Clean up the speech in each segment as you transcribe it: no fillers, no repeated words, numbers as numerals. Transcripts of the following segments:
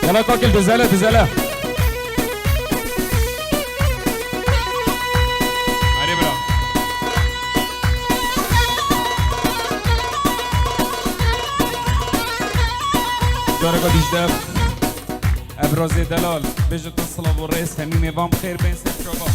يلا كوكل تزاله تزاله هري برا جارك دیجده ابراز دلال بجت الصلاة والرئيس همين نظام خير بين سر شعبا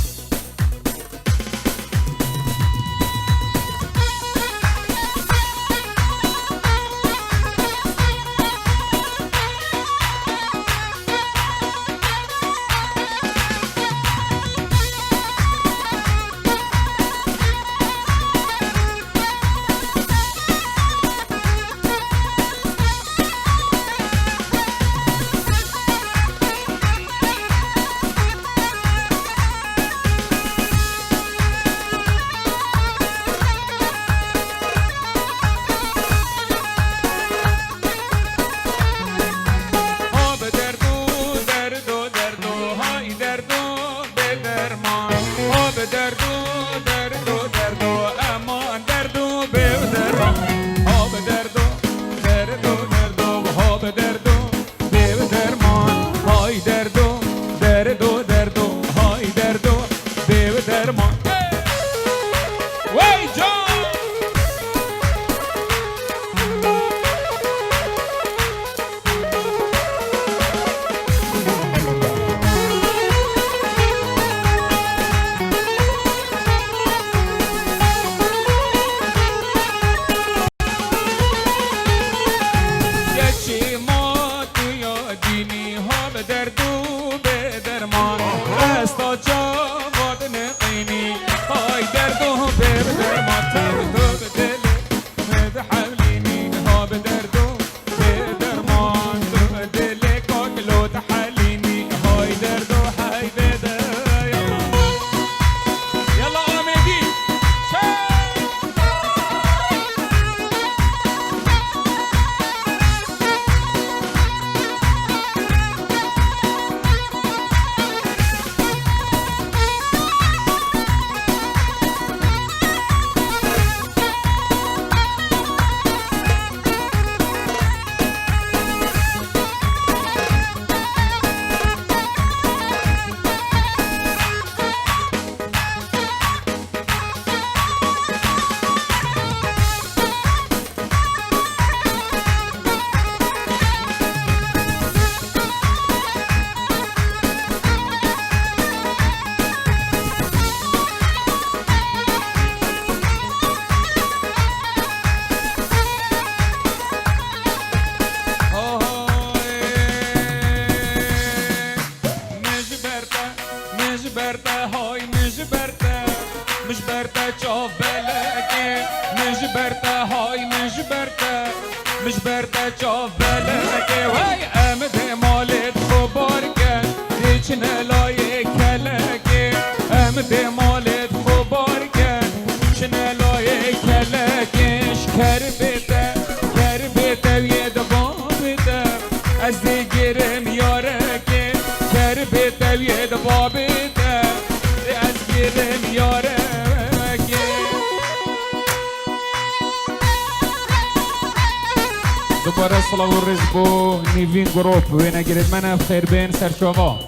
دوباره الصلاة والرزق بو نيفين جروب وين جريد منا بخير بين سر شوفا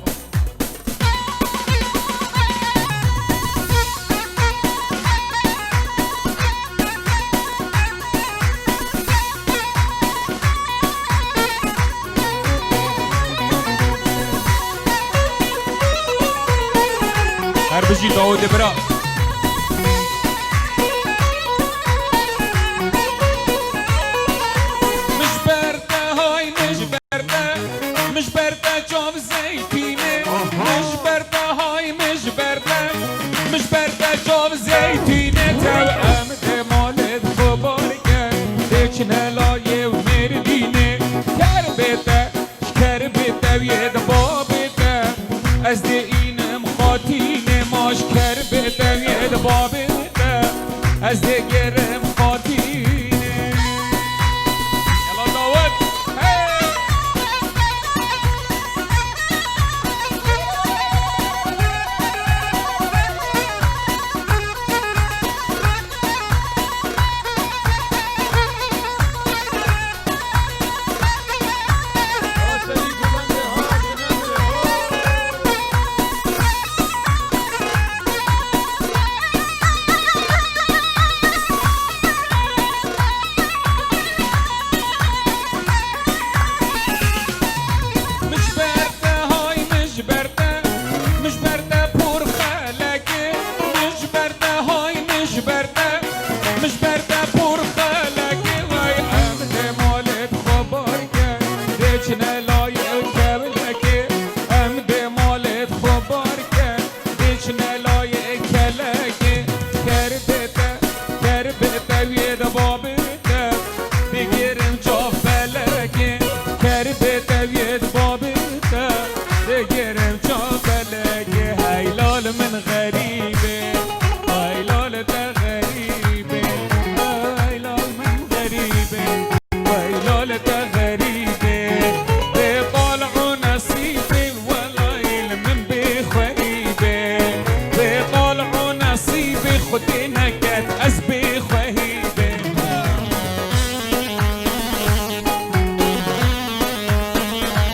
هر بجي داود برا از دیگرم خاطینه یلا داود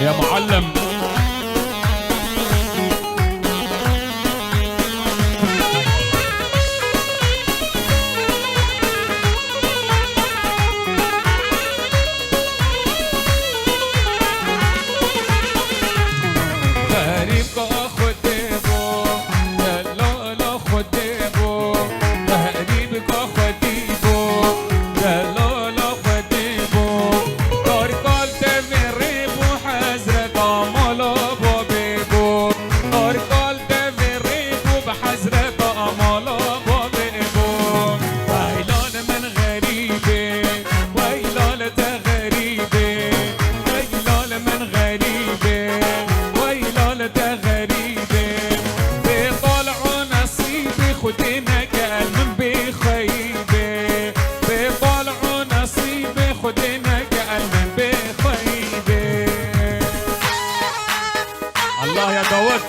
يا معلم الله يا داوود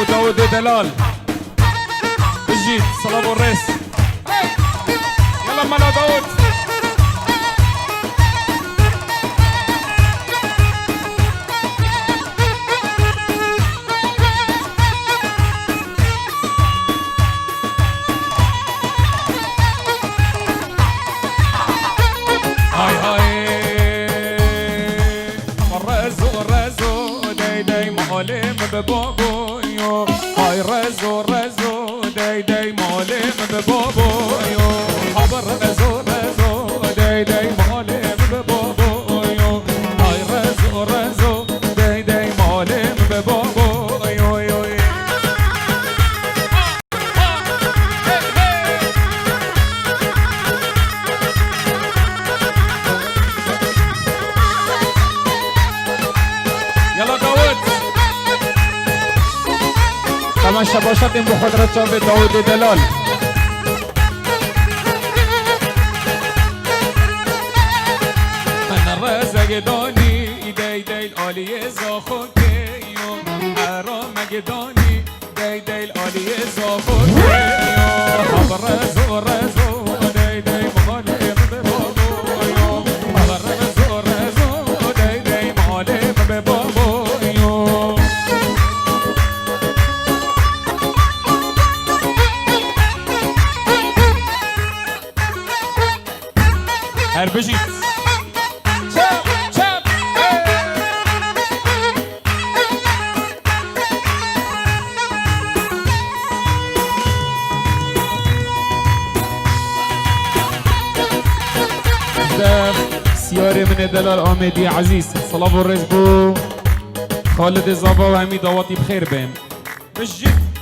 داود دلال بجيت صلاه الرئيس يلا مالا داود هاي هاي رزو داي داي معلم ببابو هاي رزو داي داي معلم ببابو خبر رزو داي داي معلم ببابو هاي رزو داي داي معلم ببابو يلا داود تماشا باشدیم با خودرت جان داود دلال من رزق دانی دی دیل آلی زاخوکیو حرام گدانی دی دیل آلی زاخوکیو خبر رزو دی دی معلم ببابو خبر رزو دی دی معلم ببابو هر بجید چپ سیاره من دلال آمدی عزیز صلاة الرئيس بو خالد زابا و همی دواتی بخیر بین بجید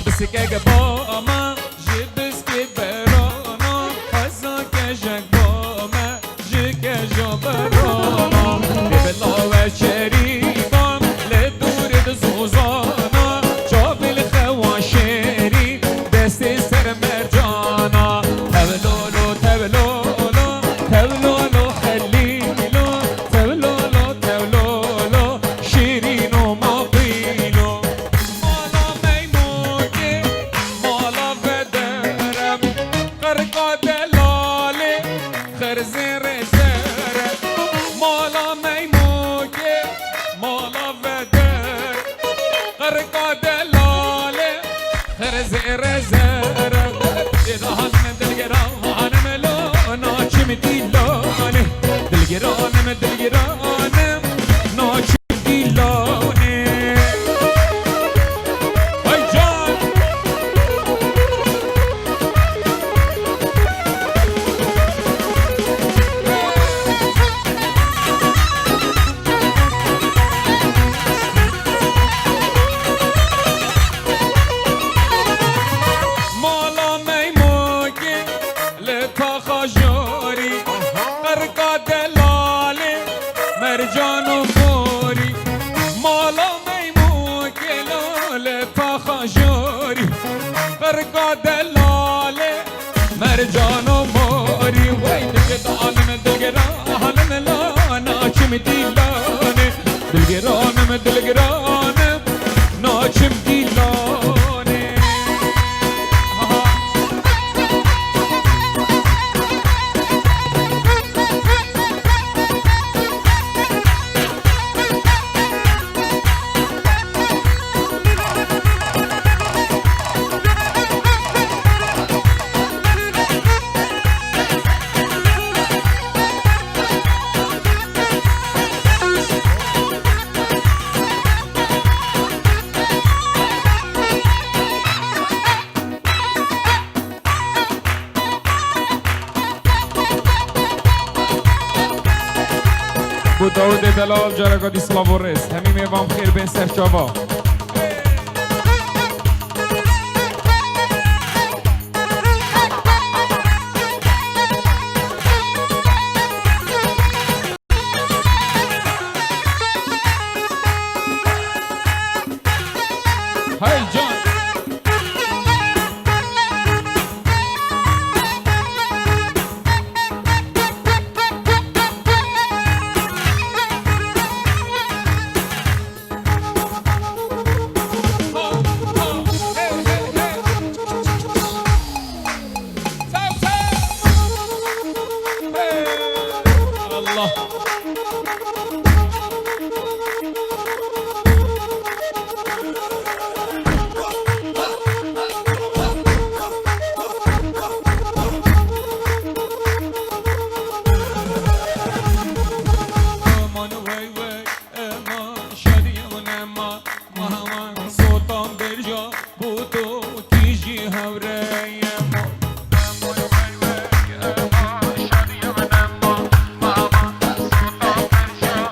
بسکه با ما جی بسکت برانا خزا که جگ با ما جی که جا برانا بلا و شریبان لدور دزوزانا جا بالخواشری دست سر مرجانا تولولو تولولو تولولو خلیلو تولولو تولولو شیرین و ماقیلو مالا میموگی مالا بدرم قرقا دلالی خرز رزرم مالا میموگی مالا بدر قرقا دلالی خرز رزرم دلهانم دلگرانم لو ناچم دیلانه دلگرانم دلگرانم ناچم دیلانه ای جان مالا میموگی لتا خاجاری قرقا دلالی مرجان و موری مالا میموگی لتا خاجاری قرقا دلالی مرجان و موری وی دلگرانم دلگرانم لا ناچم دیلانه دلگرانم دلگرانم ناچم دیلانه بو داود دلال جارگادی سلاو و رس همین میوام خیر بین سرچاوا های جان الله امان وی وی امان شادی امان امان مهمان سلطان برجا بودو تیجی هوره امان امان وی وی امان شادی امان امان مهمان سلطان برجا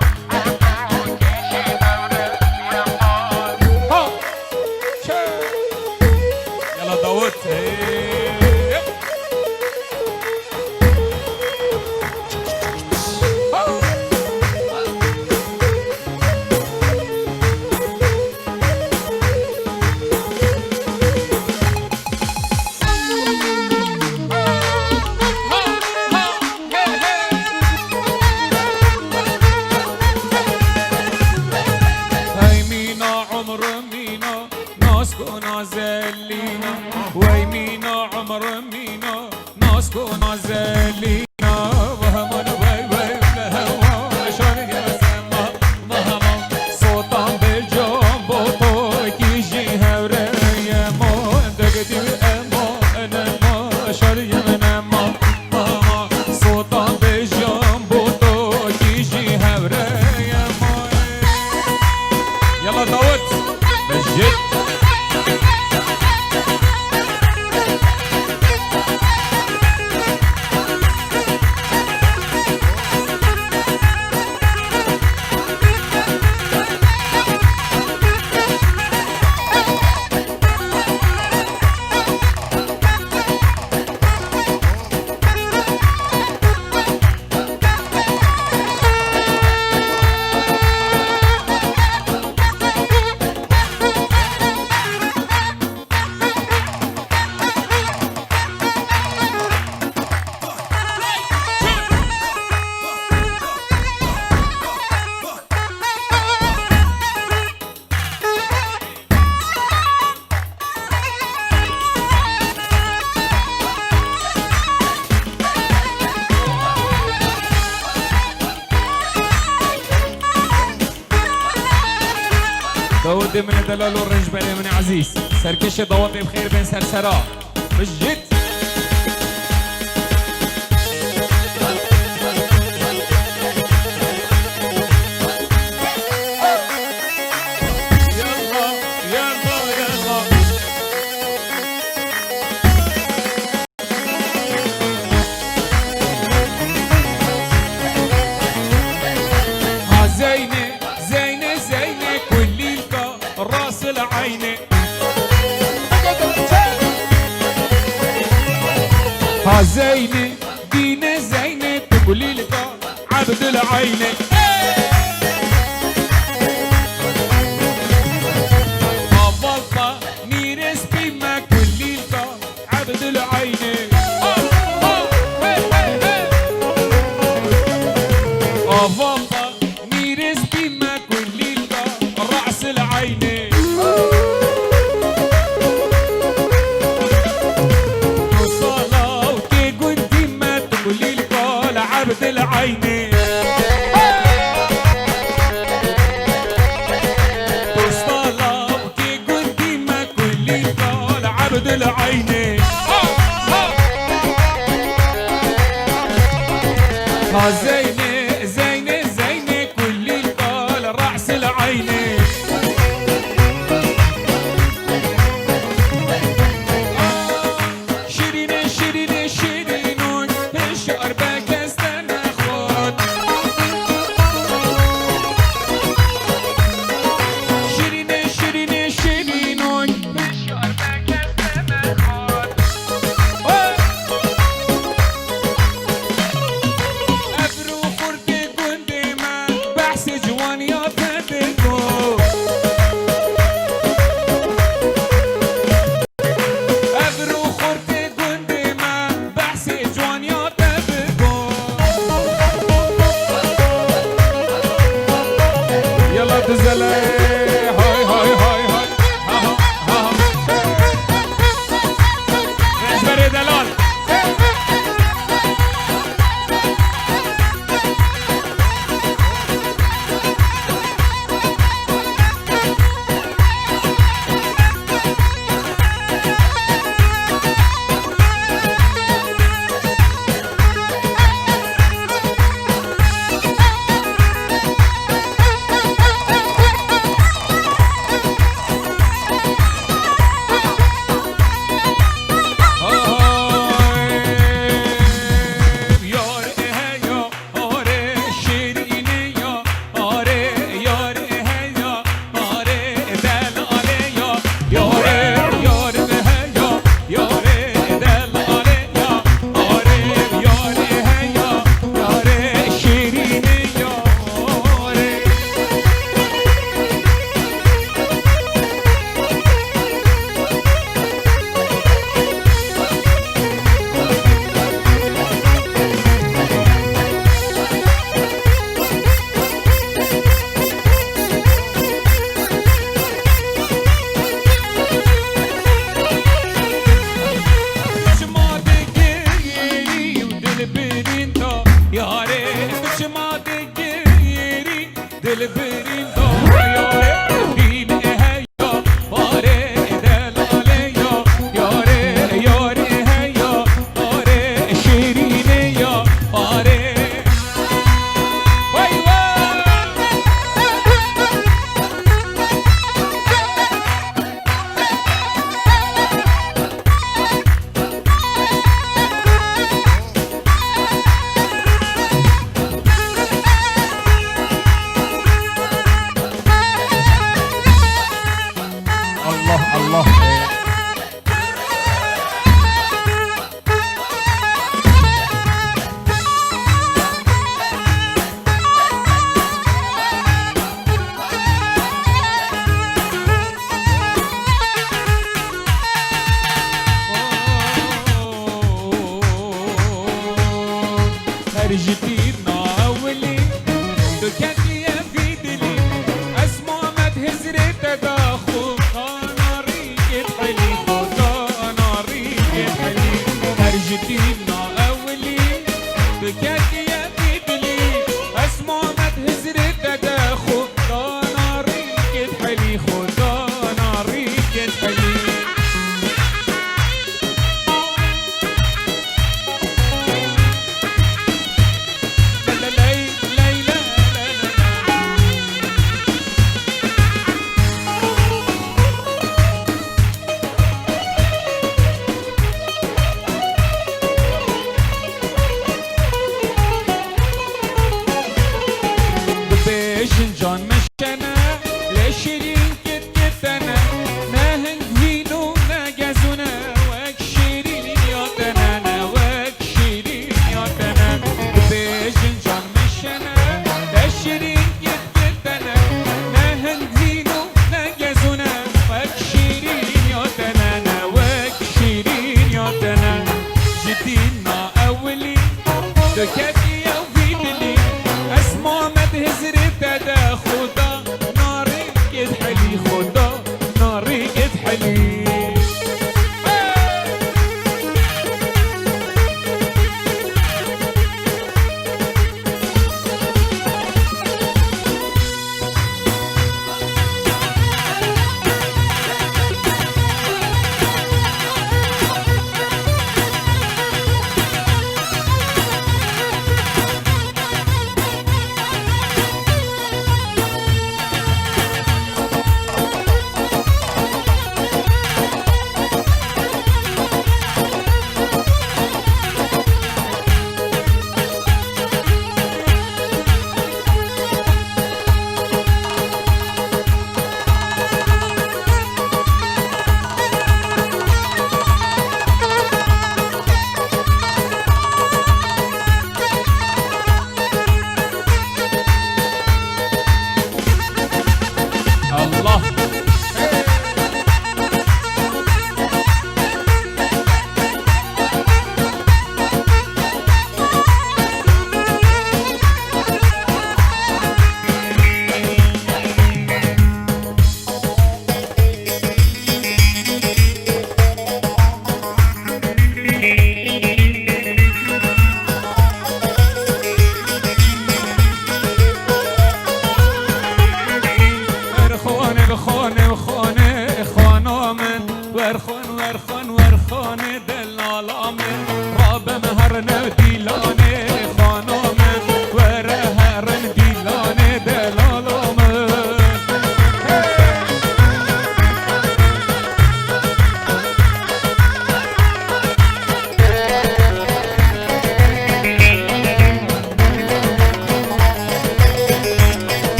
داود من دلال والرنجبري من عزيز سركش ضوابي بخير بين سرسرا مش جد زينة دينا زينة تقولي لك عبد العينة أفضل نيرس بما كلي لك عبد العينة أفضل نيرس بما كلي لك رأس العينة عبد العيني وصلاة كي قلتي ما كل قال عبد العيني زينة زينة زينة كل قال رأس العيني شيرين شيرين شيرينون الشعر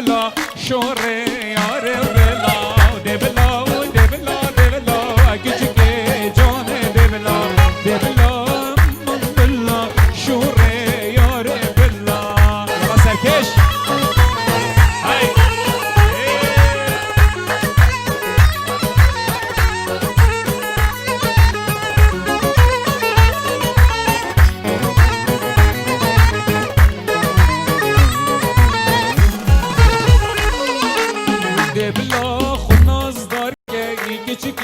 دبلا شوره یار بلا دبلا دبلا دبلا کچک جان دبلا دبلا من بلا شوره یار بلا یلا سرکش های دبلا خوناز دار که کچک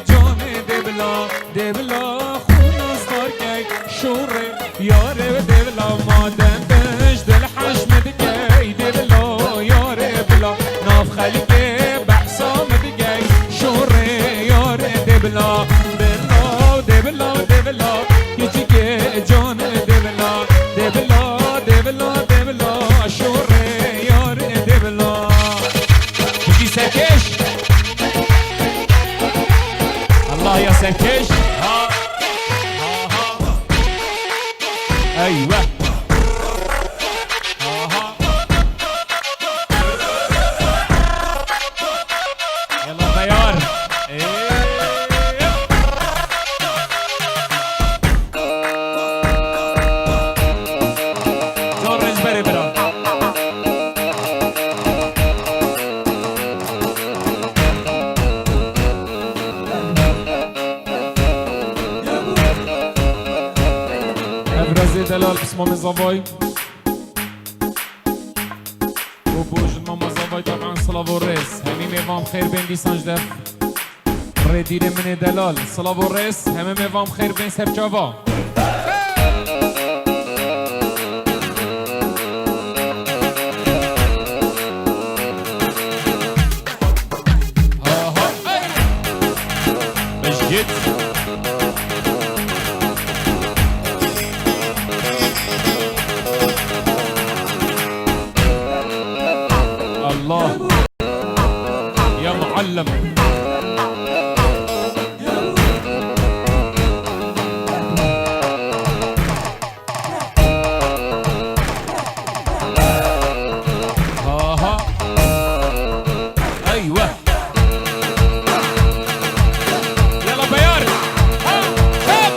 جان دبلا دبلا خوناز دار که شوره یار دبلا مادم بش دل حشم دیگه دبلا یار بلا ناف خلیقه بحسام دیگه شوره یار دبلا بلا دبلا دبلا کچک جان دبلا دبلا دبلا دبلا شوره یار دبلا سرکش الله يا سرکش ها ها ها ايوه ها ها يلا بيار زورج بري برا ابرازی دلال بسمام زوای و بوجن ماما زوای طبعا صلاة و رس همین میوام خیر بین دیسانج دف ردیر من دلال صلاة و رس همه میوام خیر بین سرچاوا ها ها بشجت الله يا معلم ها ها ايوه يلا بيار ها ها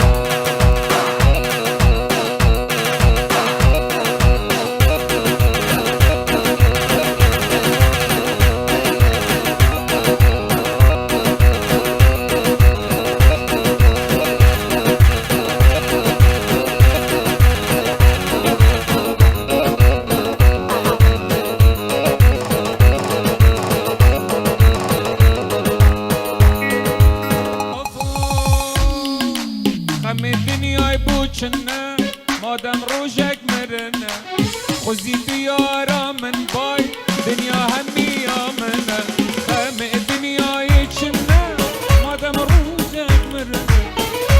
همه دنیای بوچنه مادم روشک مرنه خوزی دیارا من بای دنیا همی آمنه همه دنیای چنه مادم روشک مرنه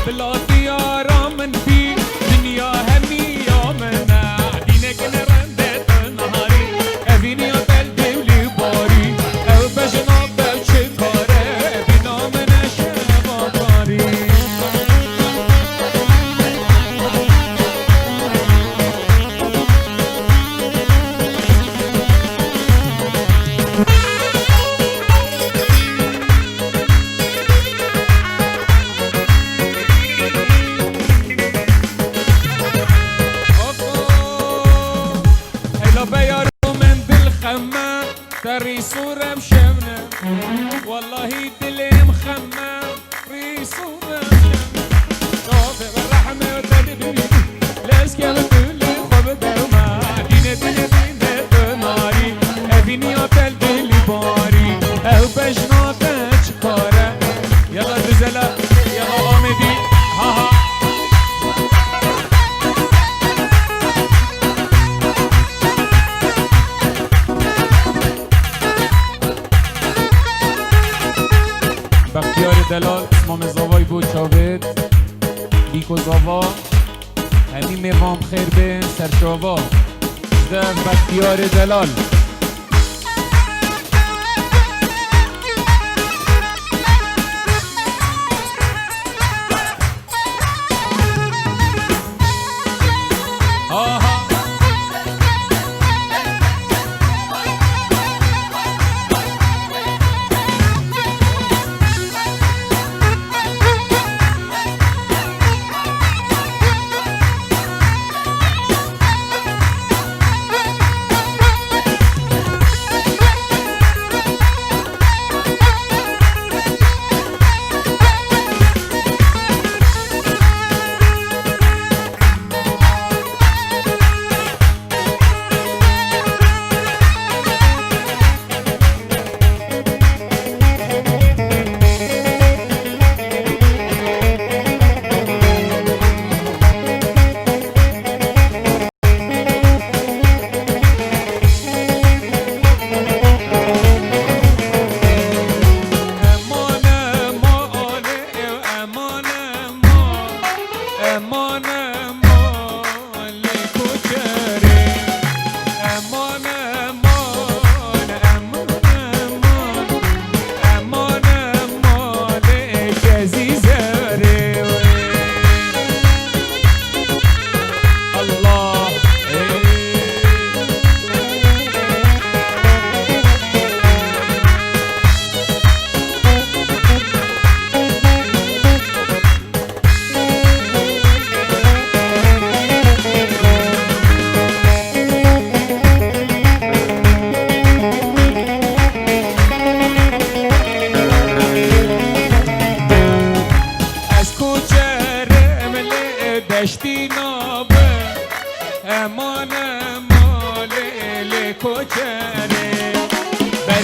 بلا دیارا من بی دنیا همی آمنه دینه کنه رنده تنهاری اوینی آتل دولی باری او بجنا بچه کاره بینا منه شباباری تري صورة مشمنة والله دلي مخمة في صورة مشمنة شوفي بالرحمة وتدبي ليش كم تقولي خبطة وما دينة دينة دينة تناري أبيني أبل دلي باري أو بجنا تشكارة يلا دزلا يلا آمدي ها ها بختیار دلال اسمام زاوای بود چاوید بیکو زاوا همین میوام خیر به سرچاوا بختیار دلال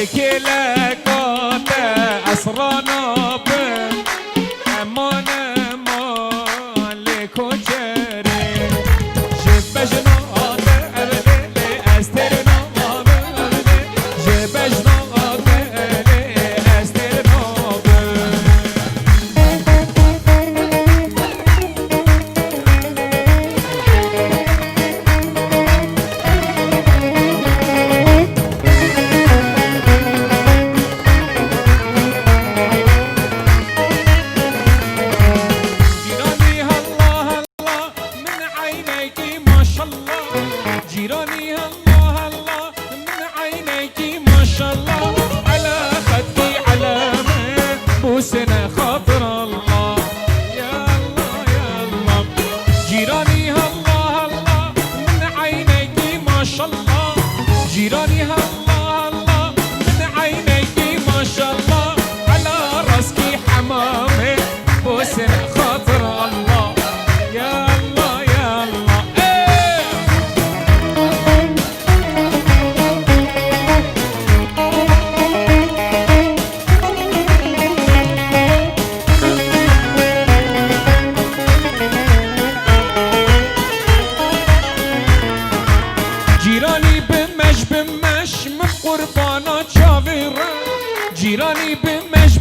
هركلكات أسرانا بن أمان مالك وجري جب جنات أبدي أسترنا أبدي جب جنات أبدي أسترنا جيراني الله الله من عينيكي ما شاء الله على خدي علامة بوسنا خاطر الله يا الله يا الله جيراني الله الله من عينيكي ما شاء الله جيراني الله الله من عينيكي ما شاء الله على راسكي حمامة بوسنا خاطر الله يا الله يا الله جيراني بمش من قربانا شافيرة جيراني بمش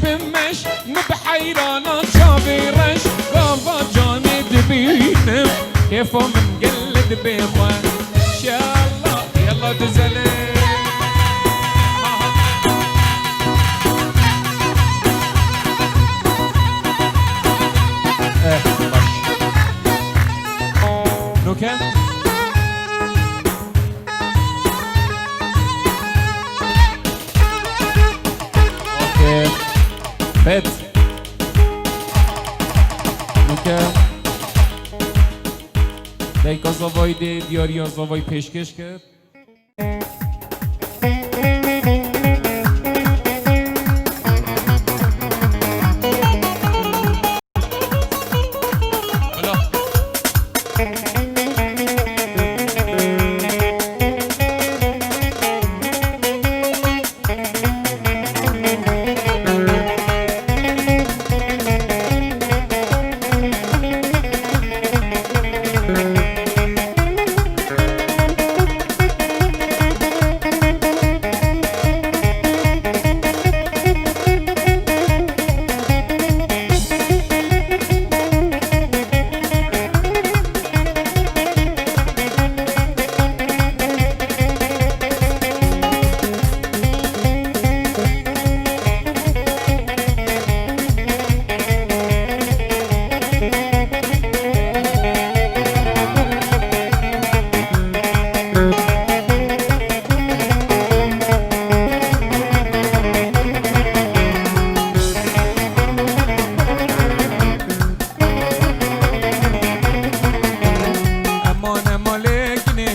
بحيرانا شافيرش قافا جاني دبينم كيفو من قلد بيخوان يا الله يلا تزلي نوكا بيت نوکه دیگه زوای دیاری زوای پیشکش کرد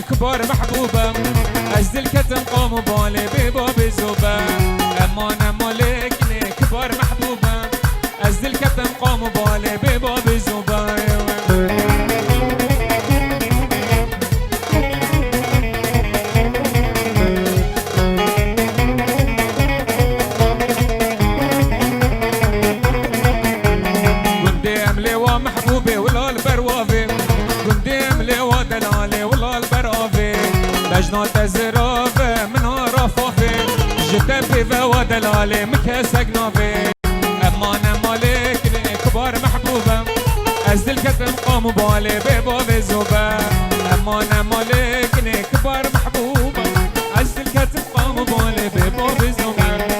كبار محبوبة أجد الكتم قوم بالي بباب الزوبة أمانة مالكني كبار محبوبة أجد الكتم قوم بالي بباب الزوبة قدام لوا محبوبي ولا البروافي قدام لوا دلالي ولا البروافي لجنة تزرافة من رفافي جتبي فوا دلالي مكاسق نافي أمانة مالكني كبار محبوبة أزد الكتم قوم بالي بباب الزوبة أمانة مالكني كبار محبوبة أزد الكتم قوم بالي بباب الزوبة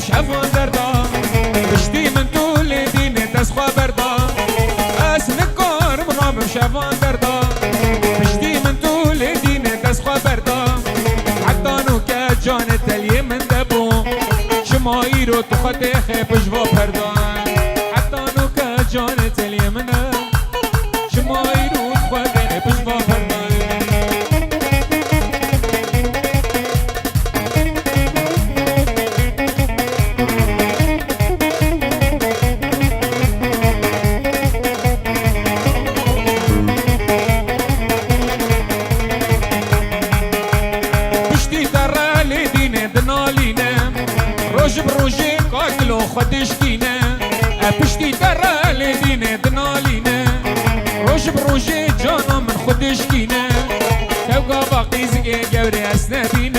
شافون دردا بشتي من طول ديني تسخوا بردا اسنكار مرام شافون دردا بشتي من طول ديني تسخوا بردا حتى نو كجان تلي من دبو شمايرو تخطي خيب جوا بردا حتى نو كجان تلي من شمايرو تخطي خيب جوا بردا روش بروشی کاکلو خودش کینه پشتی در لیدینه دنالینه روش بروشی جانا من خودش کینه کوگا باقی زگه گوری اسنبینه